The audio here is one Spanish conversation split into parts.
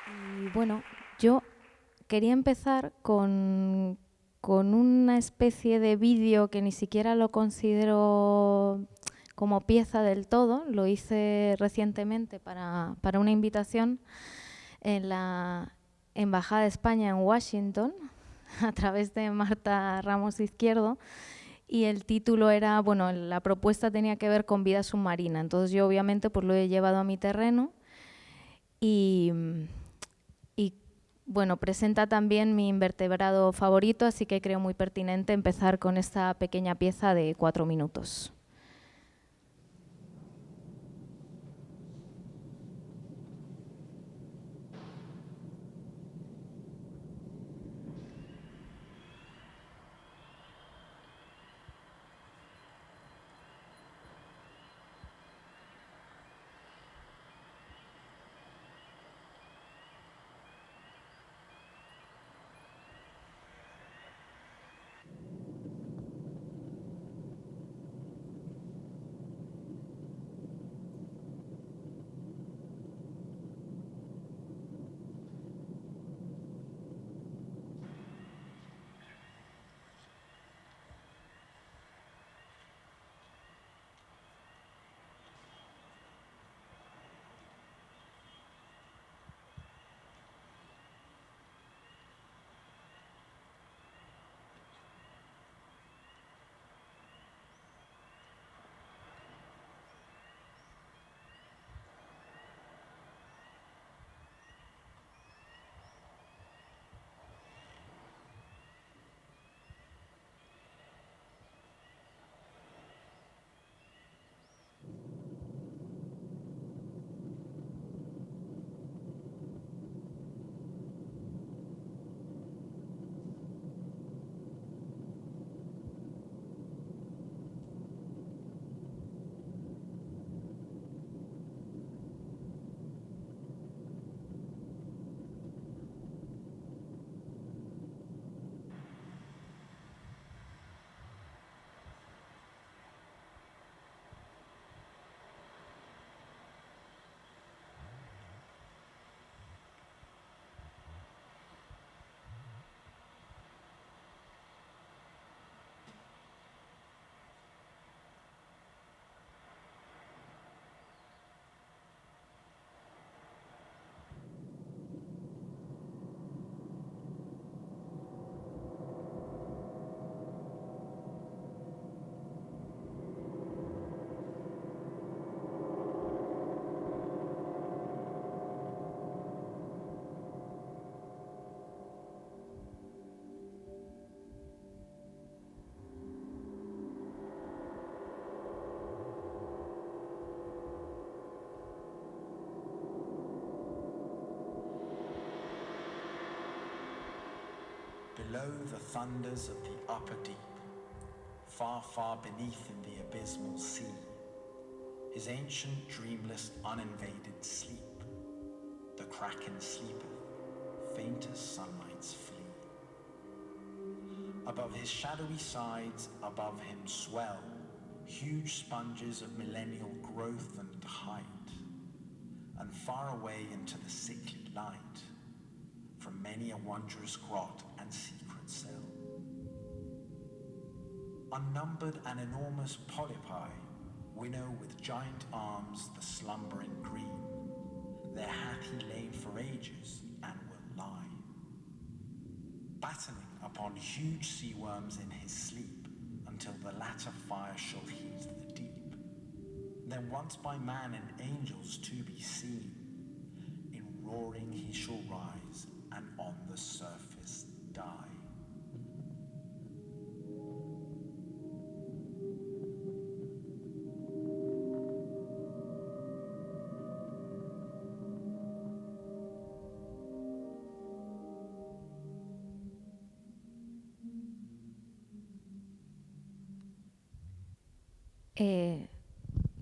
Y bueno, yo quería empezar con una especie de vídeo que ni siquiera lo considero como pieza del todo. Lo hice recientemente para una invitación en la Embajada de España en Washington a través de Marta Ramos Izquierdo. Y el título era, bueno, la propuesta tenía que ver con vida submarina. Entonces yo obviamente pues lo he llevado a mi terreno y, y bueno, presenta también mi invertebrado favorito, así que creo muy pertinente empezar con esta pequeña pieza de 4 minutos. Below the thunders of the upper deep, far, far beneath in the abysmal sea, his ancient, dreamless, uninvaded sleep, the kraken sleepeth, faint as sunlight's flee. Above his shadowy sides, above him swell huge sponges of millennial growth and height, and far away into the sickly light, from many a wondrous grot and secret cell, unnumbered and enormous polypi winnow with giant arms the slumbering green. There hath he lain for ages and will lie, battling upon huge sea worms in his sleep, until the latter fire shall heat the deep. Then once by man and angels to be seen, in roaring he shall rise, and on the surface die.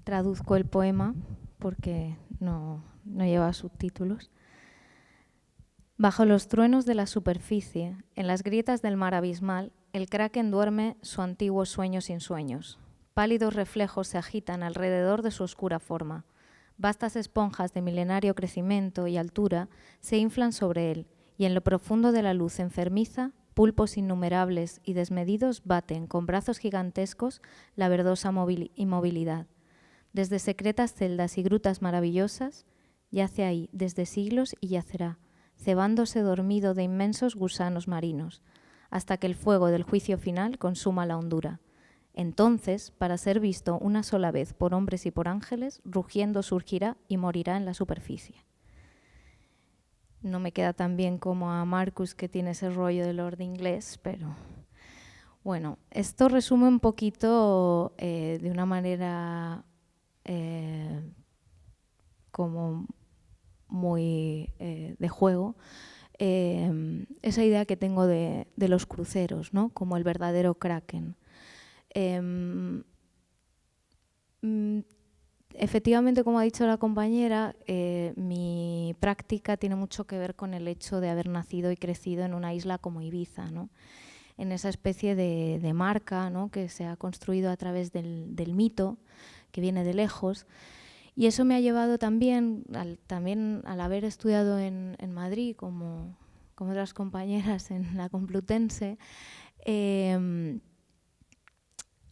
Traduzco el poema porque no lleva subtítulos. Bajo los truenos de la superficie, en las grietas del mar abismal, el kraken duerme su antiguo sueño sin sueños. Pálidos reflejos se agitan alrededor de su oscura forma. Vastas esponjas de milenario crecimiento y altura se inflan sobre él, y en lo profundo de la luz enfermiza, pulpos innumerables y desmedidos baten con brazos gigantescos la verdosa inmovilidad. Desde secretas celdas y grutas maravillosas, yace ahí desde siglos y yacerá, cebándose dormido de inmensos gusanos marinos, hasta que el fuego del juicio final consuma la hondura. Entonces, para ser visto una sola vez por hombres y por ángeles, rugiendo surgirá y morirá en la superficie. No me queda tan bien como a Marcus, que tiene ese rollo de Lord inglés, pero bueno, esto resume un poquito de una manera como muy de juego, esa idea que tengo de los cruceros, ¿no? Como el verdadero Kraken. Efectivamente, como ha dicho la compañera, mi práctica tiene mucho que ver con el hecho de haber nacido y crecido en una isla como Ibiza, ¿no? En esa especie de marca, ¿no? Que se ha construido a través del mito, que viene de lejos. Y eso me ha llevado también al haber estudiado en Madrid, como otras compañeras en la Complutense,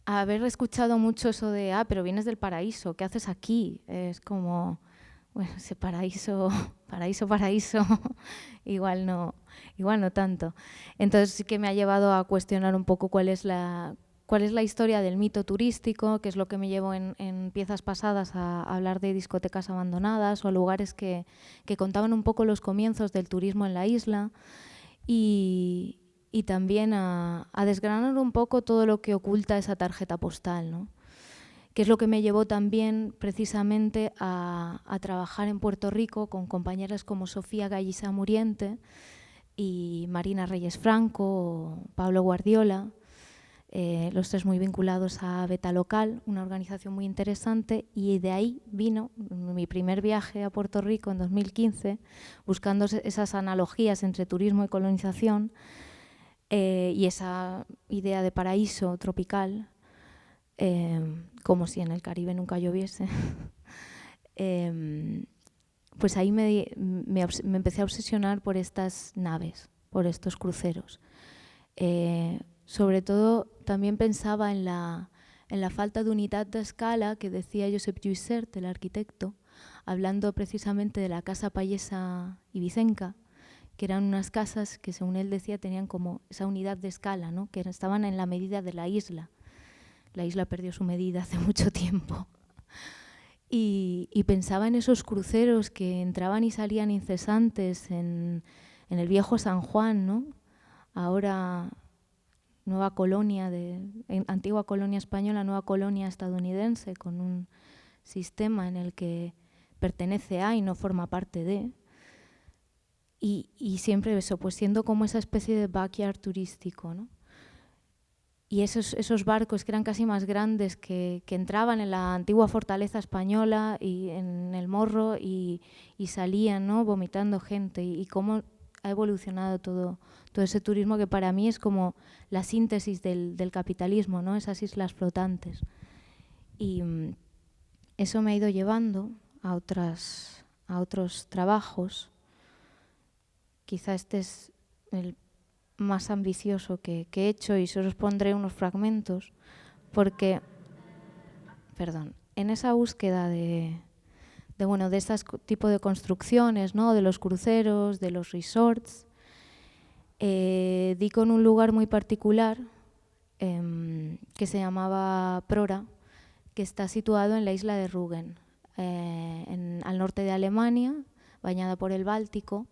a haber escuchado mucho eso de, pero vienes del paraíso, ¿qué haces aquí? Es como, bueno, ese paraíso, igual no tanto. Entonces sí que me ha llevado a cuestionar un poco cuál es la historia del mito turístico, que es lo que me llevó en piezas pasadas a hablar de discotecas abandonadas o lugares que contaban un poco los comienzos del turismo en la isla, y también a desgranar un poco todo lo que oculta esa tarjeta postal, ¿no? Que es lo que me llevó también precisamente a trabajar en Puerto Rico con compañeras como Sofía Gallisa Muriente y Marina Reyes Franco o Pablo Guardiola, los tres muy vinculados a Beta Local, una organización muy interesante, y de ahí vino mi primer viaje a Puerto Rico en 2015, buscando esas analogías entre turismo y colonización, y esa idea de paraíso tropical, como si en el Caribe nunca lloviese. Pues ahí me empecé a obsesionar por estas naves, por estos cruceros. Sobre todo también pensaba en la falta de unidad de escala que decía Josep Lluïsert, el arquitecto, hablando precisamente de la casa payesa ibicenca, que eran unas casas que, según él decía, tenían como esa unidad de escala, ¿no? Que estaban en la medida de la isla. La isla perdió su medida hace mucho tiempo. Y pensaba en esos cruceros que entraban y salían incesantes en el viejo San Juan, ¿no? Ahora nueva colonia, antigua colonia española, nueva colonia estadounidense, con un sistema en el que pertenece a y no forma parte de. Y siempre eso, pues siendo como esa especie de backyard turístico, ¿no? Y esos barcos que eran casi más grandes, que entraban en la antigua fortaleza española y en el Morro y salían, ¿no? Vomitando gente, y cómo ha evolucionado todo ese turismo, que para mí es como la síntesis del capitalismo, ¿no? Esas islas flotantes. Y eso me ha ido llevando a otros trabajos. Quizá este es el más ambicioso que he hecho, y solo os pondré unos fragmentos, porque, en esa búsqueda de este tipo de construcciones, ¿no? De los cruceros, de los resorts, di con un lugar muy particular que se llamaba Prora, que está situado en la isla de Rügen, al norte de Alemania, bañada por el Báltico,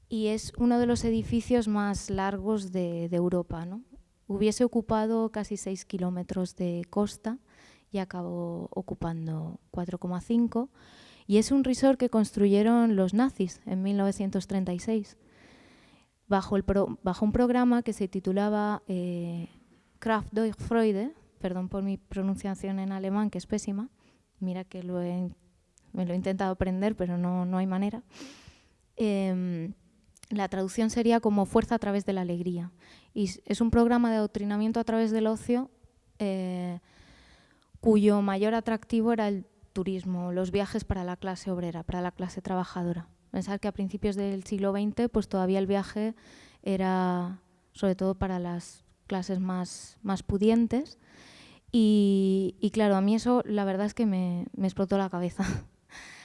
y es uno de los edificios más largos de Europa, ¿no? Hubiese ocupado casi 6 kilómetros de costa y acabó ocupando 4,5, y es un resort que construyeron los nazis en 1936 bajo un programa que se titulaba Kraft durch Freude, perdón por mi pronunciación en alemán, que es pésima, mira que me lo he intentado aprender, pero no hay manera. La traducción sería como fuerza a través de la alegría. Y es un programa de adoctrinamiento a través del ocio, cuyo mayor atractivo era el turismo, los viajes para la clase obrera, para la clase trabajadora. Pensar que a principios del siglo XX pues todavía el viaje era sobre todo para las clases más pudientes y claro, a mí eso la verdad es que me explotó la cabeza.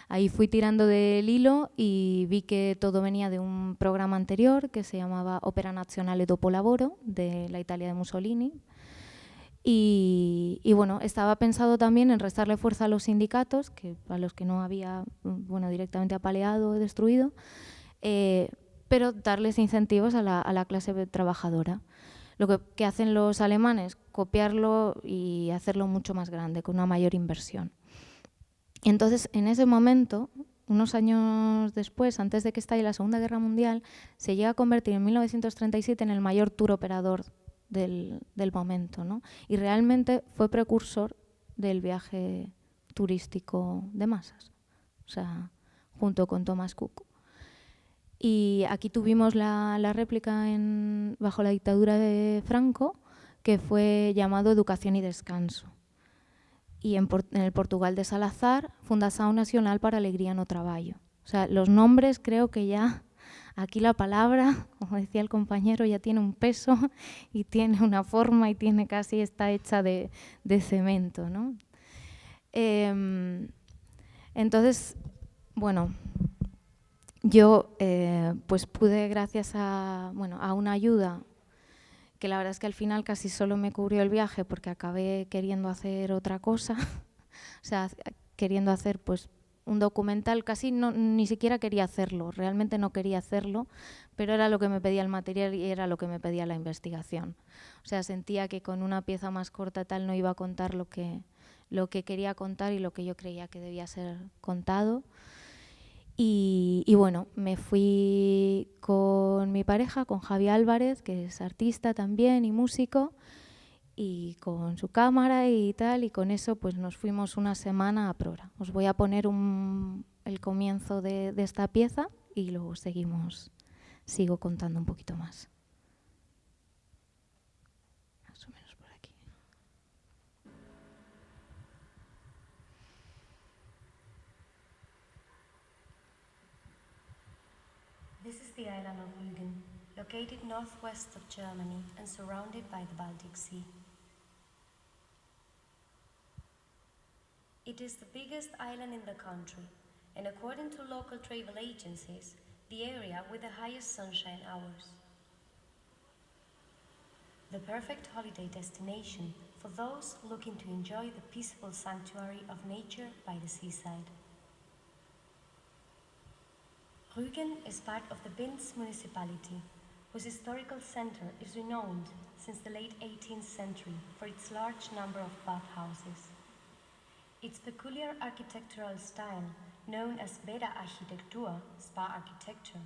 Ahí fui tirando del hilo y vi que todo venía de un programa anterior que se llamaba Opera Nazionale dopo lavoro, de la Italia de Mussolini. Y bueno, estaba pensado también en restarle fuerza a los sindicatos, que a los que no había directamente apaleado o destruido, pero darles incentivos a la clase trabajadora. Lo que hacen los alemanes, copiarlo y hacerlo mucho más grande, con una mayor inversión. Entonces, en ese momento, unos años después, antes de que estalle la Segunda Guerra Mundial, se llega a convertir en 1937 en el mayor tour operador del momento, ¿no? Y realmente fue precursor del viaje turístico de masas, o sea, junto con Thomas Cook. Y aquí tuvimos la réplica bajo la dictadura de Franco, que fue llamado Educación y Descanso. Y en el Portugal de Salazar, Fundación Nacional para Alegría no Traballo. O sea, los nombres creo que ya, aquí la palabra, como decía el compañero, ya tiene un peso y tiene una forma y casi está hecha de cemento, ¿no? Entonces, bueno, yo pues pude, gracias a una ayuda, que la verdad es que al final casi solo me cubrió el viaje porque acabé queriendo hacer otra cosa, o sea, queriendo hacer pues un documental, ni siquiera quería hacerlo, realmente no quería hacerlo, pero era lo que me pedía el material y era lo que me pedía la investigación. O sea, sentía que con una pieza más corta tal no iba a contar lo que quería contar y lo que yo creía que debía ser contado. Y bueno, me fui con mi pareja, con Javi Álvarez, que es artista también y músico, y con su cámara y tal, y con eso pues nos fuimos una semana a Prora. Os voy a poner el comienzo de esta pieza y luego sigo contando un poquito más. Más o menos por aquí. This is the island of Rügen, located northwest of Germany and surrounded by the Baltic Sea. It is the biggest island in the country, and according to local travel agencies, the area with the highest sunshine hours. The perfect holiday destination for those looking to enjoy the peaceful sanctuary of nature by the seaside. Rügen is part of the Binz municipality, whose historical center is renowned since the late 18th century for its large number of bathhouses. Its peculiar architectural style, known as Bäderarchitektur, spa architecture,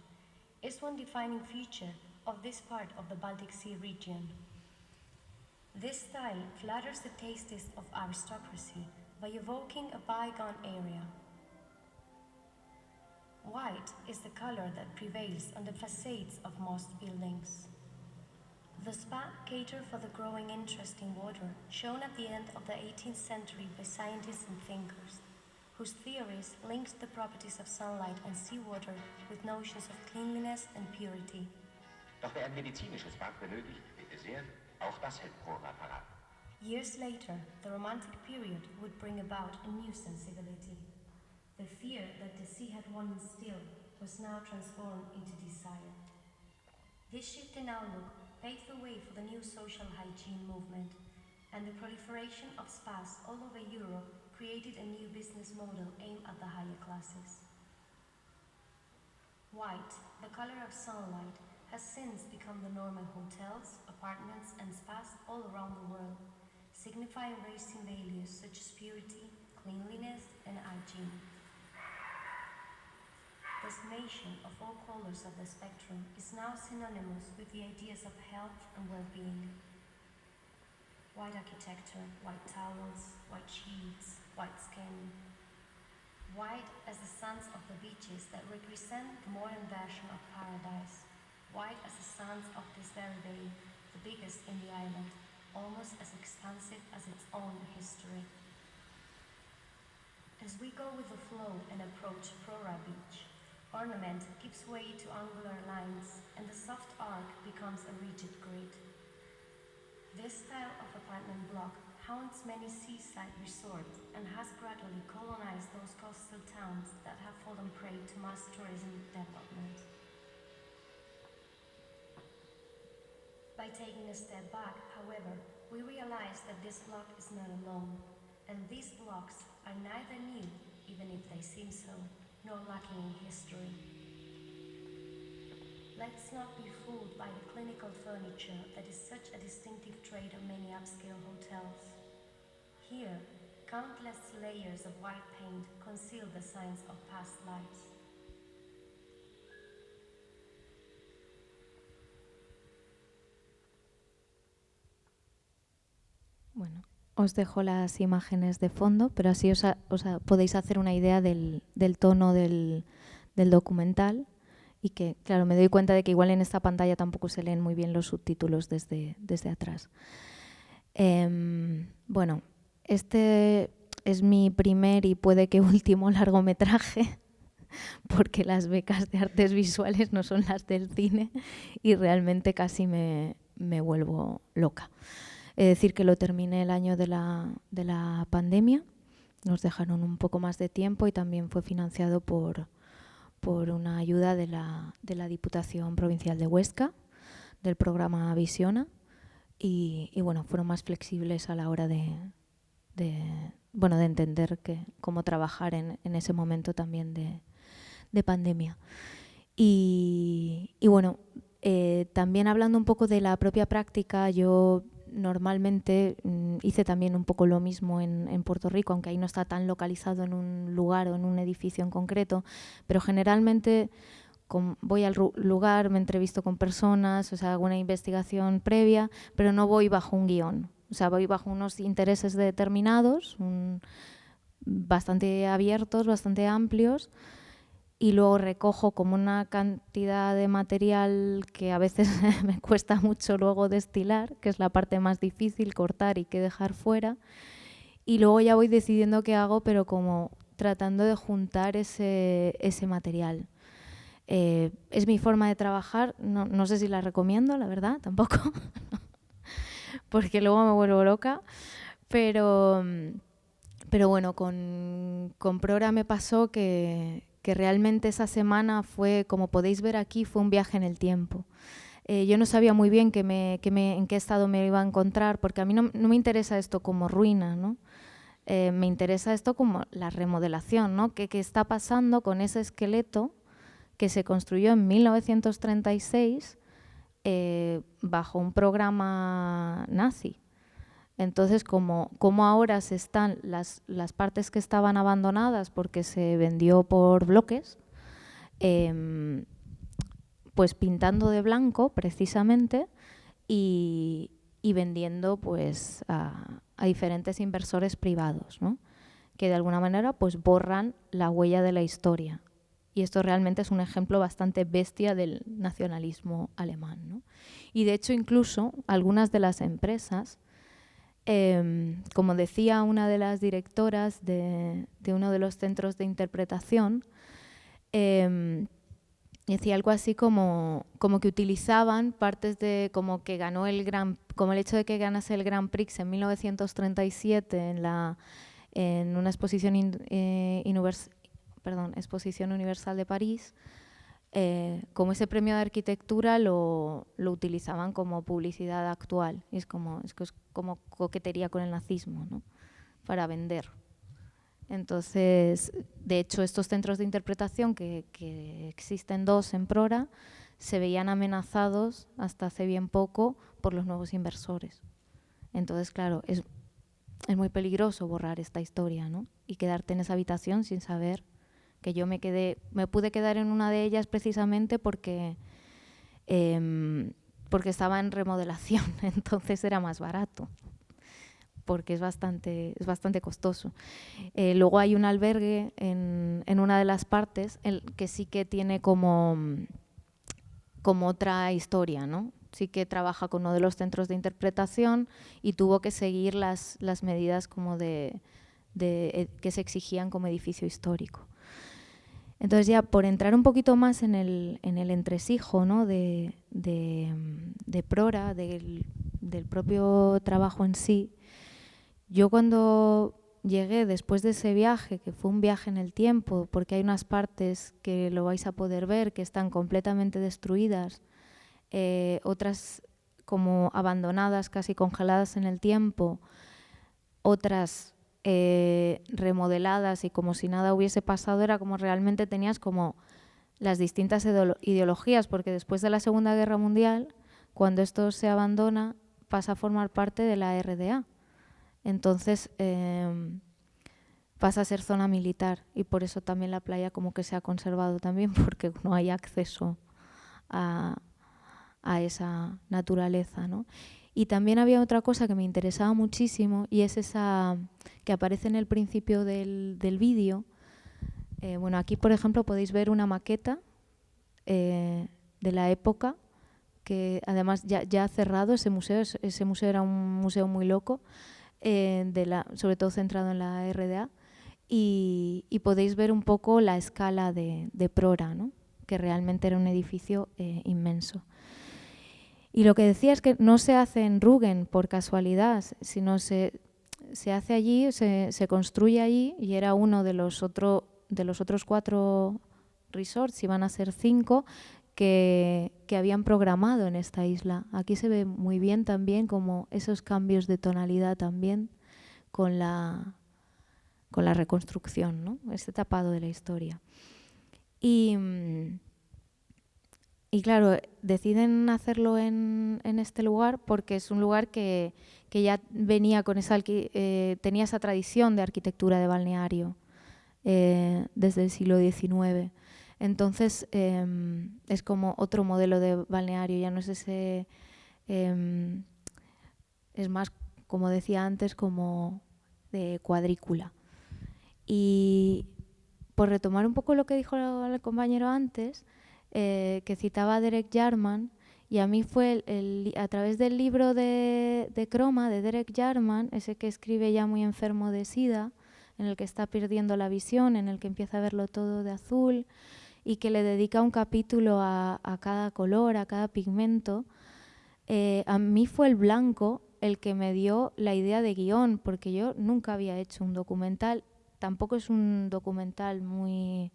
is one defining feature of this part of the Baltic Sea region. This style flatters the tastes of aristocracy by evoking a bygone era. White is the color that prevails on the facades of most buildings. The spa cater for the growing interest in water shown at the end of the 18th century by scientists and thinkers, whose theories linked the properties of sunlight and seawater with notions of cleanliness and purity. Doch wer ein medizinisches Bad benötigt, bitte sehr, auch das hält Prora parat. Years later, the Romantic period would bring about a new sensibility. The fear that the sea had won still was now transformed into desire. This shift in outlook paved the way for the new social hygiene movement, and the proliferation of spas all over Europe created a new business model aimed at the higher classes. White, the color of sunlight, has since become the norm in hotels, apartments, and spas all around the world, signifying racing values such as purity, cleanliness, and hygiene. Destination of all colors of the spectrum is now synonymous with the ideas of health and well-being. White architecture, white towels, white sheets, white skin. White as the sands of the beaches that represent the modern version of paradise. White as the sands of this very bay, the biggest in the island, almost as expansive as its own history. As we go with the flow and approach Prora Beach, ornament gives way to angular lines and the soft arc becomes a rigid grid. This style of apartment block haunts many seaside resorts and has gradually colonized those coastal towns that have fallen prey to mass tourism development. By taking a step back, however, we realize that this block is not alone, and these blocks are neither new, even if they seem so, nor lacking in history. Let's not be fooled by the clinical furniture that is such a distinctive trait of many upscale hotels. Here, countless layers of white paint conceal the signs of past lives. Bueno, os dejo las imágenes de fondo, pero así podéis hacer una idea del tono del documental y que, claro, me doy cuenta de que igual en esta pantalla tampoco se leen muy bien los subtítulos desde atrás. Bueno, este es mi primer y puede que último largometraje, porque las becas de artes visuales no son las del cine y realmente casi me vuelvo loca. Es decir, que lo terminé el año de la pandemia, nos dejaron un poco más de tiempo y también fue financiado por una ayuda de la Diputación Provincial de Huesca, del programa Visiona, y bueno, fueron más flexibles a la hora de entender cómo trabajar en ese momento también de pandemia. Y bueno, también hablando un poco de la propia práctica, yo normalmente hice también un poco lo mismo en Puerto Rico, aunque ahí no está tan localizado en un lugar o en un edificio en concreto, pero generalmente voy al lugar, me entrevisto con personas, o sea, hago una investigación previa, pero no voy bajo un guión, o sea, voy bajo unos intereses determinados, bastante abiertos, bastante amplios, y luego recojo como una cantidad de material que a veces me cuesta mucho luego destilar, que es la parte más difícil, cortar y qué dejar fuera, y luego ya voy decidiendo qué hago, pero como tratando de juntar ese material. Es mi forma de trabajar, no sé si la recomiendo, la verdad, tampoco, porque luego me vuelvo loca, pero bueno, con Prora me pasó que realmente esa semana fue, como podéis ver aquí, fue un viaje en el tiempo. Yo no sabía muy bien en qué estado me iba a encontrar, porque a mí no me interesa esto como ruina, ¿no? Me interesa esto como la remodelación, ¿no? ¿Qué está pasando con ese esqueleto que se construyó en 1936 bajo un programa nazi? Entonces, como ahora se están las partes que estaban abandonadas porque se vendió por bloques, pues pintando de blanco precisamente y vendiendo pues a diferentes inversores privados, ¿no? Que de alguna manera pues borran la huella de la historia. Y esto realmente es un ejemplo bastante bestia del nacionalismo alemán, ¿no? Y de hecho incluso algunas de las empresas, como decía una de las directoras de uno de los centros de interpretación, decía algo así como que utilizaban partes de, como el hecho de que ganase el Grand Prix en 1937 en una exposición Exposición Universal de París, como ese premio de arquitectura lo utilizaban como publicidad actual. Y es como coquetería con el nazismo, ¿no? Para vender. Entonces, de hecho, estos centros de interpretación, que existen 2 en Prora, se veían amenazados hasta hace bien poco por los nuevos inversores. Entonces, claro, es muy peligroso borrar esta historia, ¿no? Y quedarte en esa habitación sin saber que yo me pude quedar en una de ellas precisamente porque estaba en remodelación, entonces era más barato, porque es bastante costoso. Luego hay un albergue en una de las partes que sí que tiene como otra historia, ¿no? Sí que trabaja con uno de los centros de interpretación y tuvo que seguir las medidas como de que se exigían como edificio histórico. Entonces ya por entrar un poquito más en el entresijo, ¿no? de Prora, del propio trabajo en sí, yo cuando llegué después de ese viaje, que fue un viaje en el tiempo, porque hay unas partes que lo vais a poder ver que están completamente destruidas, otras como abandonadas, casi congeladas en el tiempo, otras remodeladas y como si nada hubiese pasado, era como realmente tenías como las distintas ideologías, porque después de la Segunda Guerra Mundial, cuando esto se abandona, pasa a formar parte de la RDA. Entonces pasa a ser zona militar y por eso también la playa como que se ha conservado también, porque no hay acceso a esa naturaleza, ¿no? Y también había otra cosa que me interesaba muchísimo y es esa que aparece en el principio del vídeo. Bueno, aquí por ejemplo podéis ver una maqueta de la época, que además ya ha cerrado ese museo. Ese museo era un museo muy loco, sobre todo centrado en la RDA, y podéis ver un poco la escala de Prora, ¿no? Que realmente era un edificio inmenso. Y lo que decía es que no se hace en Rügen por casualidad, sino se hace allí, se construye allí, y era uno de los otros 4 resorts, iban a ser 5, que habían programado en esta isla. Aquí se ve muy bien también como esos cambios de tonalidad también con la reconstrucción, ¿no? Este tapado de la historia. Y claro, deciden hacerlo en este lugar porque es un lugar que ya venía con tenía esa tradición de arquitectura de balneario desde el siglo XIX. Entonces es como otro modelo de balneario, ya no es ese, es más, como decía antes, como de cuadrícula. Y por retomar un poco lo que dijo el compañero antes, que citaba a Derek Jarman, y a mí fue a través del libro de Croma, de Derek Jarman, ese que escribe ya muy enfermo de SIDA, en el que está perdiendo la visión, en el que empieza a verlo todo de azul y que le dedica un capítulo a cada color, a cada pigmento. A mí fue el blanco el que me dio la idea de guión, porque yo nunca había hecho un documental. Tampoco es un documental muy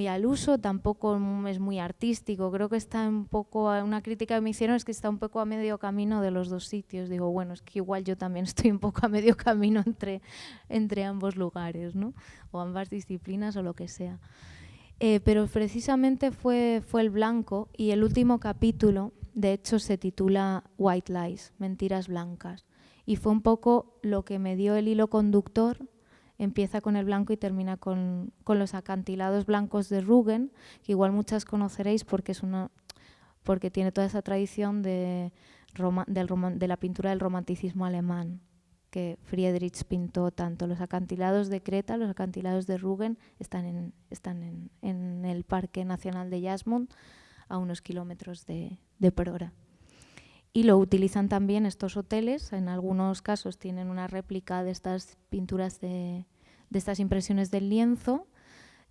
al uso, tampoco es muy artístico. Creo que está un poco, una crítica que me hicieron es que está un poco a medio camino de los dos sitios. Digo, bueno, es que igual yo también estoy un poco a medio camino entre ambos lugares, ¿no? O ambas disciplinas o lo que sea. Pero precisamente fue el blanco, y el último capítulo, de hecho, se titula White Lies, Mentiras Blancas. Y fue un poco lo que me dio el hilo conductor. Empieza con el blanco y termina con los acantilados blancos de Rügen, que igual muchas conoceréis porque tiene toda esa tradición de la pintura del romanticismo alemán, que Friedrich pintó. Tanto los acantilados de Creta, los acantilados de Rügen, están en el Parque Nacional de Jasmund, a unos kilómetros de Prora. Y lo utilizan también estos hoteles. En algunos casos tienen una réplica de estas pinturas, de estas impresiones del lienzo,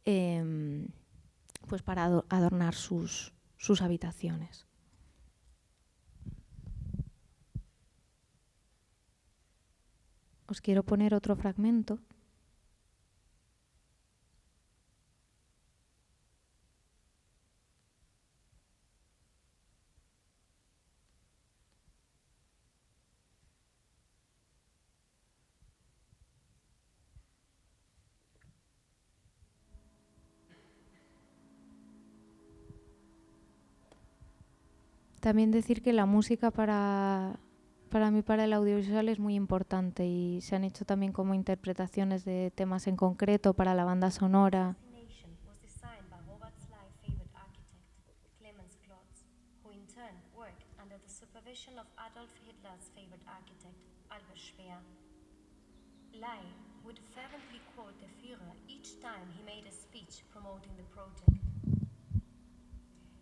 pues para adornar sus habitaciones. Os quiero poner otro fragmento. También decir que la música para mí, para el audiovisual, es muy importante, y se han hecho también como interpretaciones de temas en concreto para la banda sonora. Was designed by Wolvert's favorite architect, Clemens Klotz, who in turn worked under the supervision of Adolf Hitler's favorite architect, Albert Speer. Lai would fervently quote the Führer each time he made a speech promoting the project.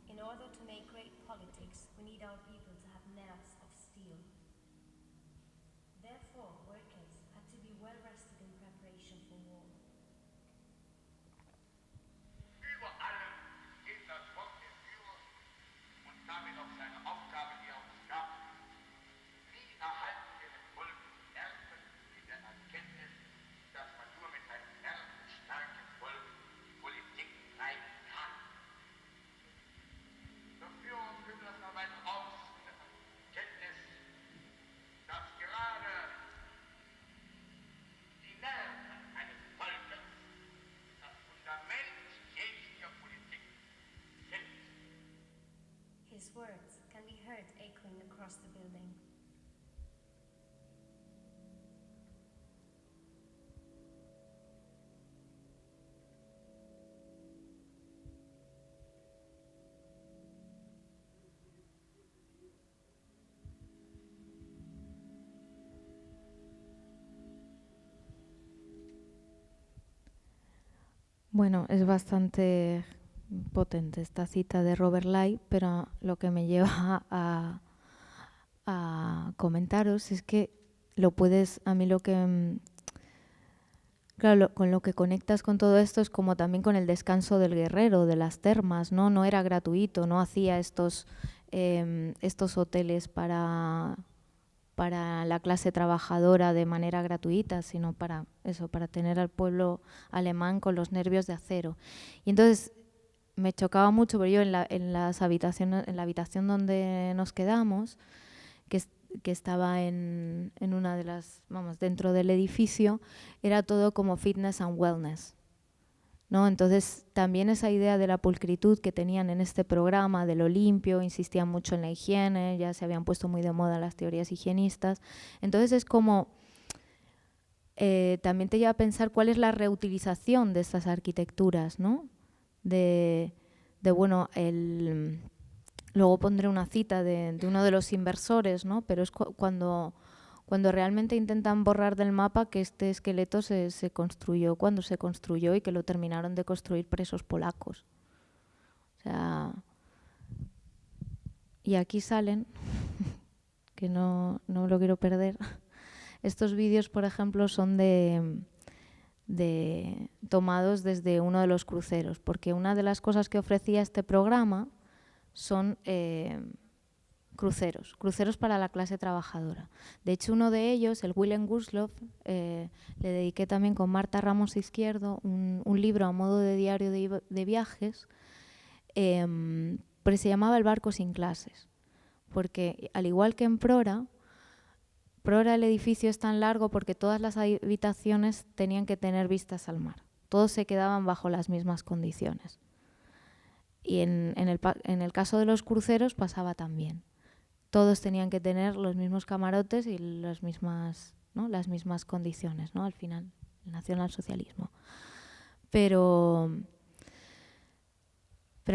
In order to make great politics, we need our people to have nerves of steel. Therefore, workers had to be well rested in preparation. across the building. Bueno, es bastante potente esta cita de Robert Light, pero lo que me lleva a comentaros es que lo puedes, a mí lo que, claro, con lo que conectas con todo esto es como también con el descanso del guerrero, de las termas, ¿no? No era gratuito, no hacía estos hoteles para la clase trabajadora de manera gratuita, sino para eso, para tener al pueblo alemán con los nervios de acero. Y entonces me chocaba mucho, pero yo en la habitación donde nos quedamos, que estaba en una de las, vamos, dentro del edificio, era todo como fitness and wellness, ¿no? Entonces también esa idea de la pulcritud que tenían en este programa, de lo limpio, insistían mucho en la higiene, ya se habían puesto muy de moda las teorías higienistas. Entonces es como, también te lleva a pensar cuál es la reutilización de estas arquitecturas, ¿no? Bueno, luego pondré una cita de uno de los inversores, ¿no? Pero es cuando realmente intentan borrar del mapa que este esqueleto se construyó cuando se construyó y que lo terminaron de construir presos polacos. O sea, y aquí salen, que no lo quiero perder, estos vídeos, por ejemplo, son tomados desde uno de los cruceros, porque una de las cosas que ofrecía este programa son cruceros para la clase trabajadora. De hecho, uno de ellos, el Willem Gustloff, le dediqué también con Marta Ramos Izquierdo un libro a modo de diario de viajes, pero se llamaba El barco sin clases, porque al igual que en Prora el edificio es tan largo porque todas las habitaciones tenían que tener vistas al mar. Todos se quedaban bajo las mismas condiciones. Y en el caso de los cruceros pasaba también. Todos tenían que tener los mismos camarotes y las mismas condiciones, ¿no? Al final, el nacionalsocialismo. Pero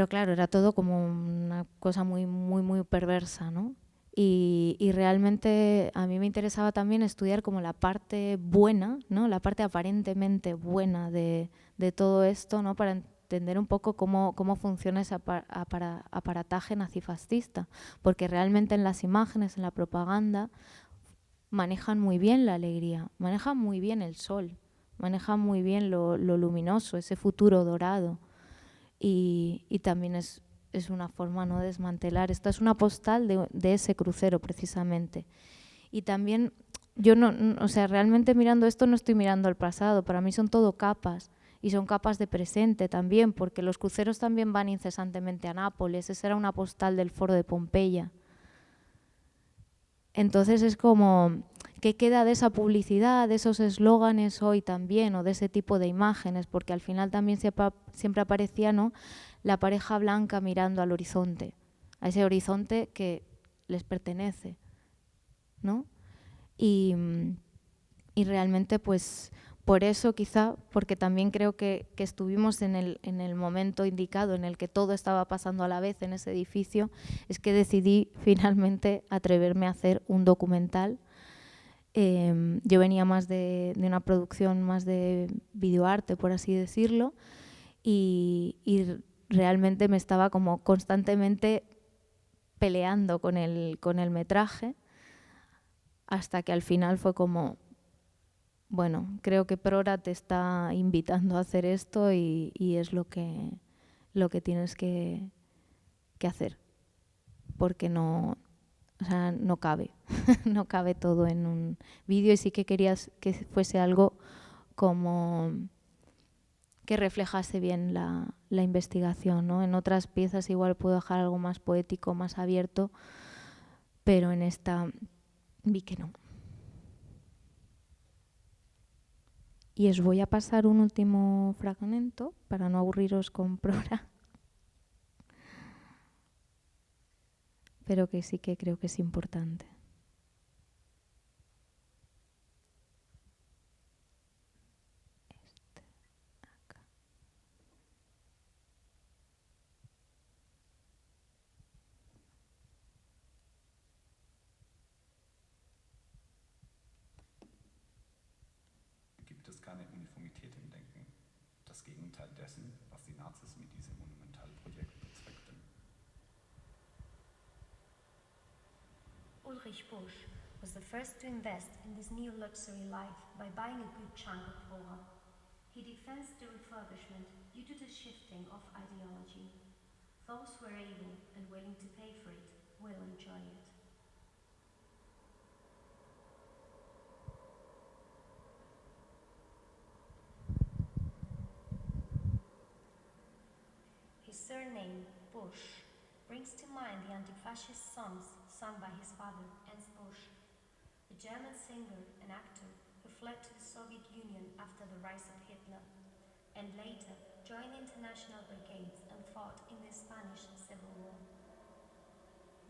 claro, era todo como una cosa muy, muy, muy perversa, ¿no? Y realmente a mí me interesaba también estudiar como la parte buena, ¿no? La parte aparentemente buena de todo esto, ¿no? Para entender un poco cómo funciona ese aparataje nazifascista, porque realmente en las imágenes, en la propaganda, manejan muy bien la alegría, manejan muy bien el sol, manejan muy bien lo luminoso, ese futuro dorado, y también es una forma, ¿no?, de desmantelar. Esta es una postal de ese crucero, precisamente. Y también, yo o sea, realmente mirando esto no estoy mirando al pasado, para mí son todo capas, y son capas de presente también, porque los cruceros también van incesantemente a Nápoles. Esa era una postal del Foro de Pompeya. Entonces es como, ¿qué queda de esa publicidad, de esos eslóganes hoy también, o de ese tipo de imágenes? Porque al final también siempre aparecía, ¿no?, la pareja blanca mirando al horizonte, a ese horizonte que les pertenece, ¿no? Y realmente, pues, por eso quizá, porque también creo que estuvimos en el momento indicado en el que todo estaba pasando a la vez en ese edificio, es que decidí finalmente atreverme a hacer un documental. Yo venía más de una producción más de videoarte, por así decirlo, y realmente me estaba como constantemente peleando con el metraje, hasta que al final fue como, bueno, creo que Prora te está invitando a hacer esto y es lo que tienes que hacer, porque no cabe, no cabe todo en un vídeo, y sí que querías que fuese algo como que reflejase bien la investigación, ¿no? En otras piezas igual puedo dejar algo más poético, más abierto, pero en esta vi que no. Y os voy a pasar un último fragmento para no aburriros con Prora. pero que sí que creo que es importante. Gibt es keine Uniformität im Denken, das Gegenteil dessen, was die Nazis mit diesem Monumentalprojekt bezweckten. Ulrich Busch was the first to invest in this new luxury life by buying a good chunk of Flora. He defends the refurbishment due to the shifting of ideology. Those who are able and willing to pay for it will enjoy it. His surname, Busch, brings to mind the anti-fascist songs sung by his father, Ernst Busch, a German singer and actor who fled to the Soviet Union after the rise of Hitler, and later joined international brigades and fought in the Spanish Civil War.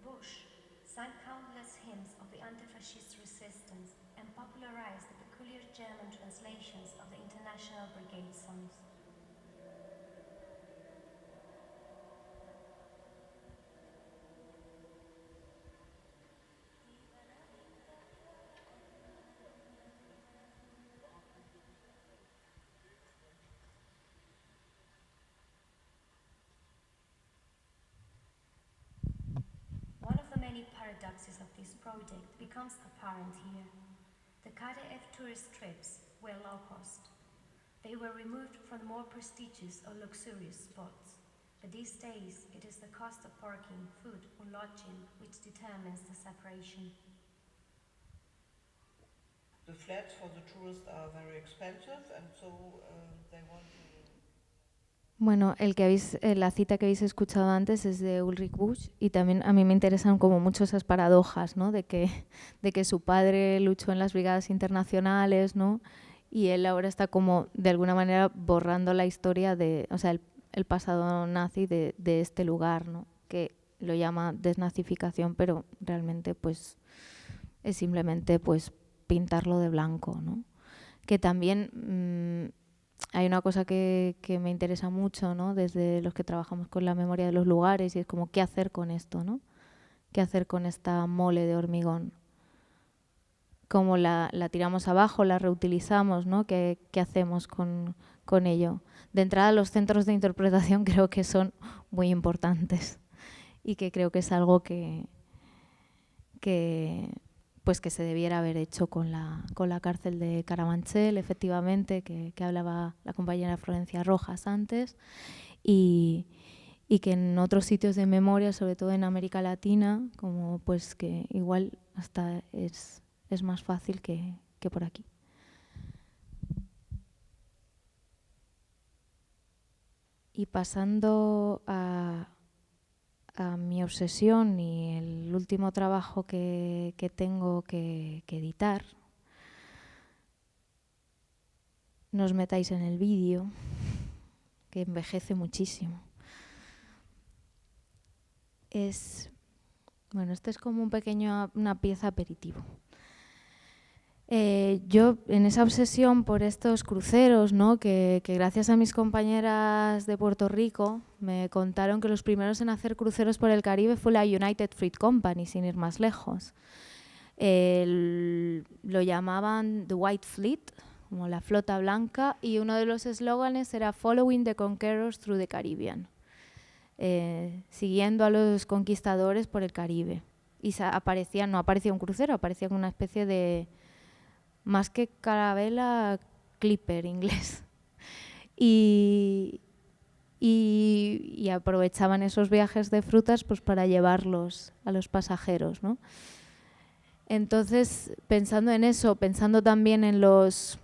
Busch sang countless hymns of the anti-fascist resistance and popularized the peculiar German translations of the international brigade songs. One of the many paradoxes of this project becomes apparent here. The KDF tourist trips were low cost. They were removed from the more prestigious or luxurious spots. But these days, it is the cost of parking, food or lodging which determines the separation. The flats for the tourists are very expensive, and so they want to... Bueno, la cita que habéis escuchado antes es de Ulrich Busch, y también a mí me interesan como mucho esas paradojas, ¿no? de que su padre luchó en las brigadas internacionales, ¿no? Y él ahora está como de alguna manera borrando la historia o sea, el pasado nazi de este lugar, ¿no? Que lo llama desnazificación, pero realmente pues es simplemente pues pintarlo de blanco, ¿no? Que también hay una cosa que me interesa mucho, ¿no? Desde los que trabajamos con la memoria de los lugares, y es como qué hacer con esto, ¿no? ¿Qué hacer con esta mole de hormigón? ¿Cómo la tiramos abajo, la reutilizamos, ¿no? ¿Qué hacemos con ello? De entrada, los centros de interpretación creo que son muy importantes y que creo que es algo que se debiera haber hecho con la cárcel de Carabanchel, efectivamente, que hablaba la compañera Florencia Rojas antes, y que en otros sitios de memoria, sobre todo en América Latina, como pues que igual hasta es más fácil que por aquí. Y pasando a mi obsesión y el último trabajo que tengo que editar, no os metáis en el vídeo, que envejece muchísimo. Bueno, esto es como una pieza aperitivo. Yo, en esa obsesión por estos cruceros, ¿no? que gracias a mis compañeras de Puerto Rico me contaron que los primeros en hacer cruceros por el Caribe fue la United Fruit Company, sin ir más lejos. Lo llamaban The White Fleet, como la flota blanca, y uno de los eslóganes era Following the Conquerors through the Caribbean, siguiendo a los conquistadores por el Caribe. Y no aparecía un crucero, aparecía una especie de, más que carabela, clipper inglés. Y aprovechaban esos viajes de frutas pues para llevarlos a los pasajeros, ¿no? Entonces, pensando en eso, pensando también en los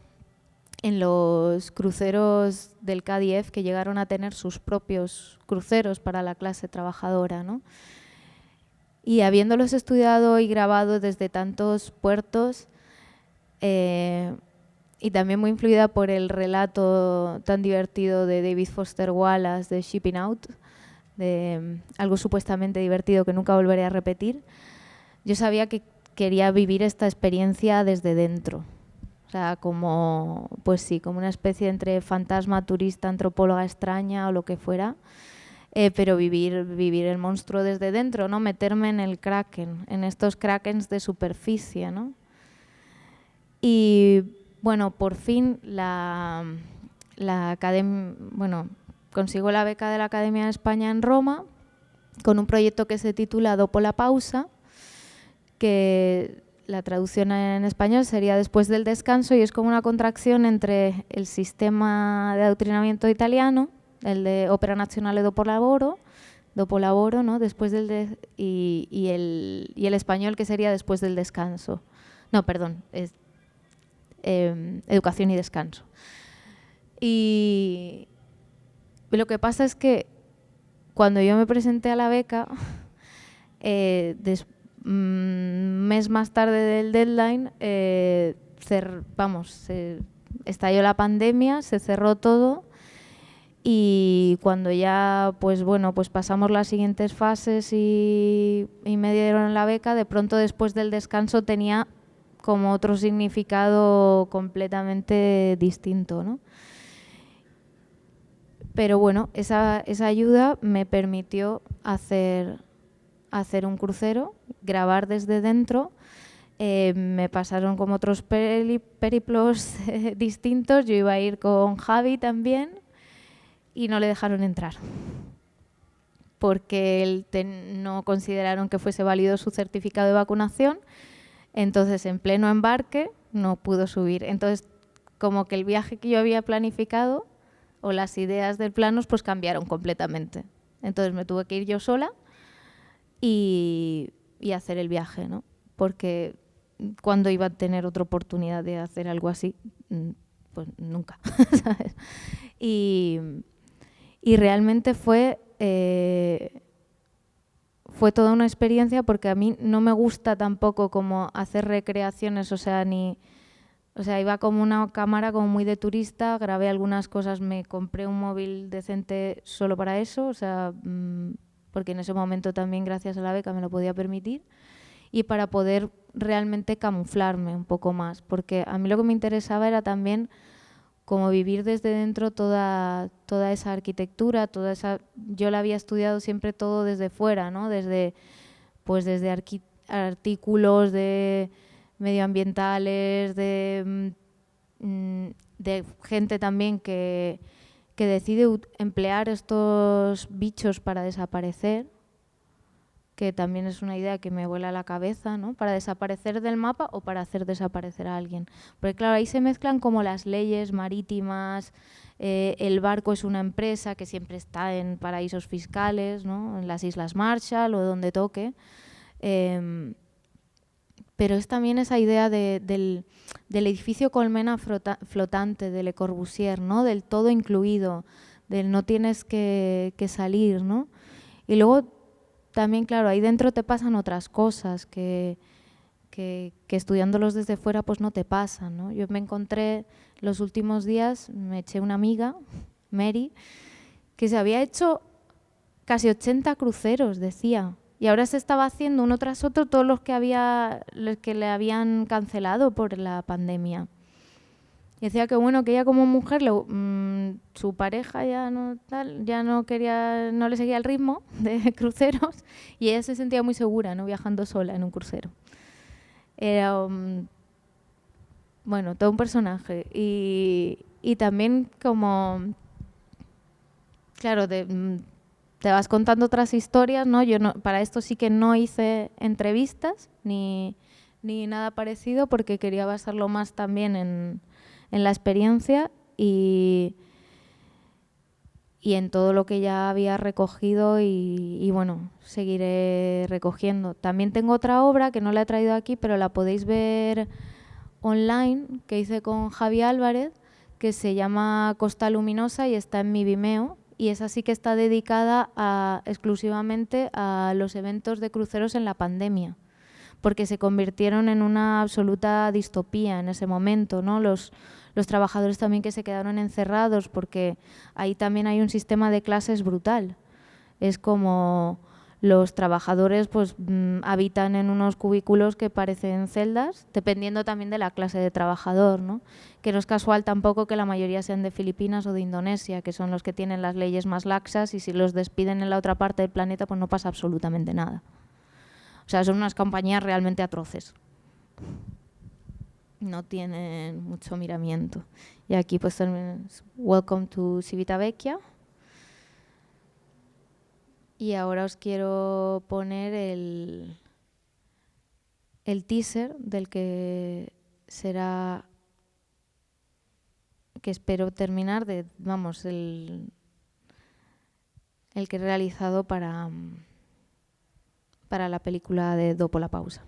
cruceros del KDF, que llegaron a tener sus propios cruceros para la clase trabajadora, ¿no? Y habiéndolos estudiado y grabado desde tantos puertos, y también muy influida por el relato tan divertido de David Foster Wallace de Shipping Out, de algo supuestamente divertido que nunca volveré a repetir, yo sabía que quería vivir esta experiencia desde dentro. O sea, como, pues sí, como una especie entre fantasma, turista, antropóloga extraña o lo que fuera, pero vivir el monstruo desde dentro, ¿no? Meterme en el kraken, en estos krakens de superficie, ¿no? Y bueno, por fin consigo la beca de la Academia de España en Roma con un proyecto que se titula Dopo la pausa, que la traducción en español sería después del descanso, y es como una contracción entre el sistema de adoctrinamiento italiano, el de Opera Nazionale dopo lavoro, ¿no? Después y el español, que sería después del descanso. No, perdón, es educación y descanso. Y lo que pasa es que cuando yo me presenté a la beca, mes más tarde del deadline, estalló la pandemia, se cerró todo, y cuando ya pues pasamos las siguientes fases y me dieron la beca, de pronto después del descanso tenía como otro significado completamente distinto, ¿no? Pero bueno, esa ayuda me permitió hacer un crucero, grabar desde dentro. Me pasaron como otros periplos distintos. Yo iba a ir con Javi también y no le dejaron entrar porque no consideraron que fuese válido su certificado de vacunación. Entonces, en pleno embarque, no pudo subir. Entonces, como que el viaje que yo había planificado o las ideas del planos pues cambiaron completamente. Entonces me tuve que ir yo sola y hacer el viaje, ¿no? Porque cuando iba a tener otra oportunidad de hacer algo así, pues nunca, ¿sabes? Y realmente fue toda una experiencia, porque a mí no me gusta tampoco como hacer recreaciones, o sea, iba como una cámara como muy de turista, grabé algunas cosas, me compré un móvil decente solo para eso, o sea, porque en ese momento también, gracias a la beca, me lo podía permitir, y para poder realmente camuflarme un poco más, porque a mí lo que me interesaba era también como vivir desde dentro toda esa arquitectura, yo la había estudiado siempre todo desde fuera, ¿no? Desde artículos de medioambientales, de gente también que decide emplear estos bichos para desaparecer, que también es una idea que me vuela a la cabeza, ¿no? Para desaparecer del mapa o para hacer desaparecer a alguien. Porque claro, ahí se mezclan como las leyes marítimas, el barco es una empresa que siempre está en paraísos fiscales, ¿no? En las Islas Marshall o donde toque. Pero es también esa idea del edificio colmena flotante de Le Corbusier, ¿no? Del todo incluido, del no tienes que salir, ¿no? Y luego también, claro, ahí dentro te pasan otras cosas que estudiándolos desde fuera pues no te pasan, ¿no? Yo me encontré los últimos días, me eché una amiga, Mary, que se había hecho casi 80 cruceros, decía. Y ahora se estaba haciendo uno tras otro todos los que le habían cancelado por la pandemia. Y decía que bueno, que ella como mujer, su pareja ya no le seguía el ritmo de cruceros, y ella se sentía muy segura, ¿no? Viajando sola en un crucero. Era todo un personaje. Y también como, claro, te vas contando otras historias, ¿no? Yo para esto sí que no hice entrevistas ni nada parecido, porque quería basarlo más también en la experiencia y en todo lo que ya había recogido y bueno, seguiré recogiendo. También tengo otra obra que no la he traído aquí, pero la podéis ver online, que hice con Javi Álvarez, que se llama Costa Luminosa y está en mi Vimeo, y esa sí que está dedicada exclusivamente a los eventos de cruceros en la pandemia, porque se convirtieron en una absoluta distopía en ese momento, ¿no? Los trabajadores también que se quedaron encerrados, porque ahí también hay un sistema de clases brutal. Es como los trabajadores pues habitan en unos cubículos que parecen celdas, dependiendo también de la clase de trabajador, ¿no? Que no es casual tampoco que la mayoría sean de Filipinas o de Indonesia, que son los que tienen las leyes más laxas, y si los despiden en la otra parte del planeta pues no pasa absolutamente nada. O sea, son unas compañías realmente atroces. No tienen mucho miramiento. Y aquí pues welcome to Civitavecchia. Y ahora os quiero poner el teaser del que será, que espero terminar, vamos, el que he realizado para la película de Dopo la pausa.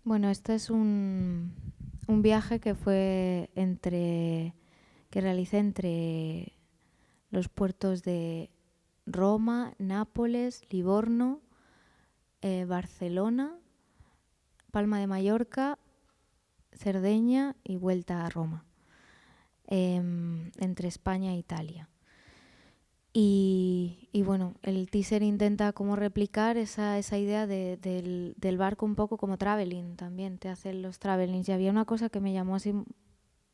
Bueno, este es un viaje que fue que realicé entre los puertos de Roma, Nápoles, Livorno, Barcelona, Palma de Mallorca, Cerdeña y vuelta a Roma, entre España e Italia. Y bueno, el teaser intenta como replicar esa idea del barco un poco como traveling también, te hacen los travelings. Y había una cosa que me llamó así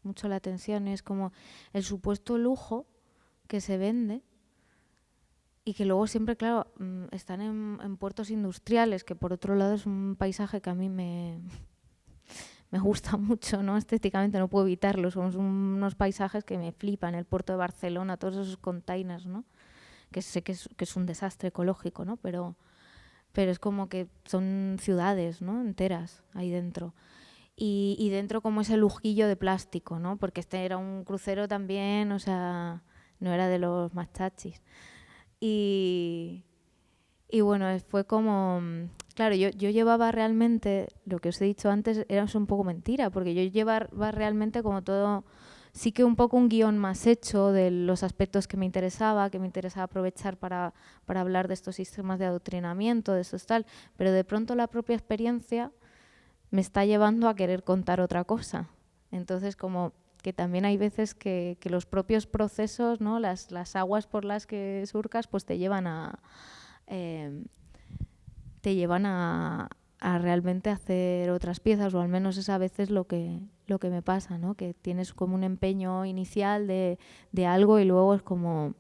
mucho la atención, es como el supuesto lujo que se vende y que luego siempre, claro, están en puertos industriales, que por otro lado es un paisaje que a mí me gusta mucho, ¿no? Estéticamente no puedo evitarlo, son unos paisajes que me flipan, el puerto de Barcelona, todos esos containers, ¿no? Que sé que es un desastre ecológico, ¿no? Pero es como que son ciudades, ¿no? Enteras ahí dentro. Y dentro como ese lujillo de plástico, ¿no? Porque este era un crucero también, o sea, no era de los más chachis. Y bueno, fue como... Claro, yo llevaba realmente, lo que os he dicho antes era un poco mentira, porque yo llevaba realmente como todo sí que un poco un guión más hecho de los aspectos que me interesaba aprovechar para hablar de estos sistemas de adoctrinamiento, de estos tal, pero de pronto la propia experiencia me está llevando a querer contar otra cosa. Entonces, como que también hay veces que los propios procesos, ¿no? las aguas por las que surcas, pues te llevan a realmente hacer otras piezas, o al menos es a veces lo que me pasa, ¿no? Que tienes como un empeño inicial de algo y luego es como,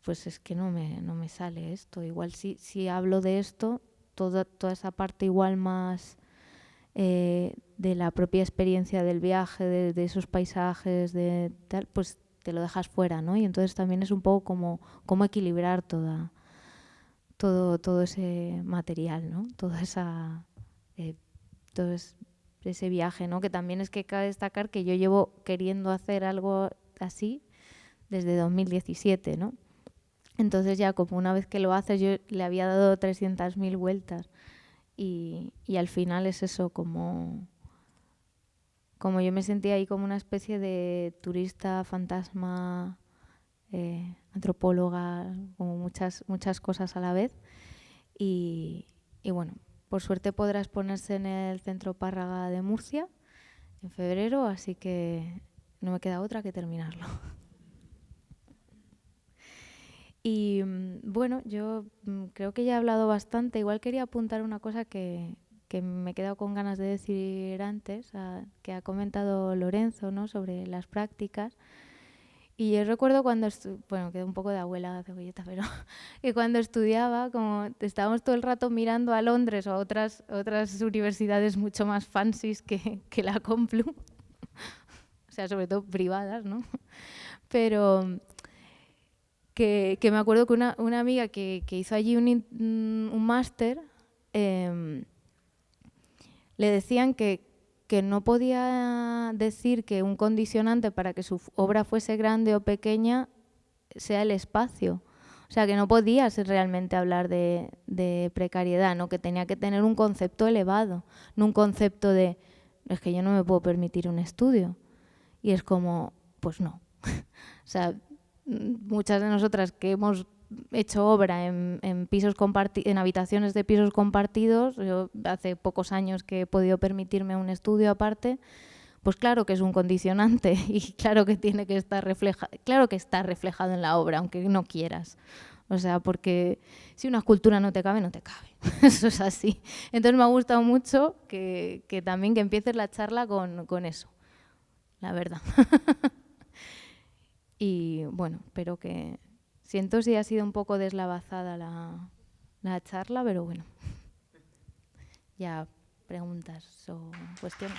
pues es que no me sale esto. Igual si hablo de esto, toda esa parte igual más de la propia experiencia del viaje, de esos paisajes, de tal, pues te lo dejas fuera, ¿no? Y entonces también es un poco como cómo equilibrar todo ese material, ¿no? Todo ese viaje, ¿no? Que también es que cabe destacar que yo llevo queriendo hacer algo así desde 2017, ¿no? Entonces ya como una vez que lo haces, yo le había dado 300.000 vueltas y al final es eso, como yo me sentía ahí como una especie de turista, fantasma, antropóloga, como muchas cosas a la vez. Y bueno, por suerte podrá exponerse en el Centro Párraga de Murcia en febrero, así que no me queda otra que terminarlo. Y bueno, yo creo que ya he hablado bastante. Igual quería apuntar una cosa que me he quedado con ganas de decir antes, que ha comentado Lorenzo, ¿no? Sobre las prácticas. Y yo recuerdo cuando, quedé un poco de abuela cebolleta, pero que cuando estudiaba, como estábamos todo el rato mirando a Londres o a otras universidades mucho más fancies que la Complu, o sea, sobre todo privadas, ¿no? Pero que me acuerdo que una amiga que hizo allí un máster, le decían que no podía decir que un condicionante para que su obra fuese grande o pequeña sea el espacio. O sea, que no podías realmente hablar de precariedad, ¿no? Que tenía que tener un concepto elevado, no un concepto de, es que yo no me puedo permitir un estudio. Y es como, pues no. O sea, muchas de nosotras que hemos hecho obra en pisos en habitaciones de pisos compartidos, yo hace pocos años que he podido permitirme un estudio aparte, pues claro que es un condicionante y claro que tiene que estar reflejado en la obra, aunque no quieras. O sea, porque si una escultura no te cabe, no te cabe. Eso es así. Entonces me ha gustado mucho que también que empieces la charla con eso, la verdad. Y bueno, espero que... Siento si ha sido un poco deslavazada la charla, pero bueno. Ya preguntas o cuestiones.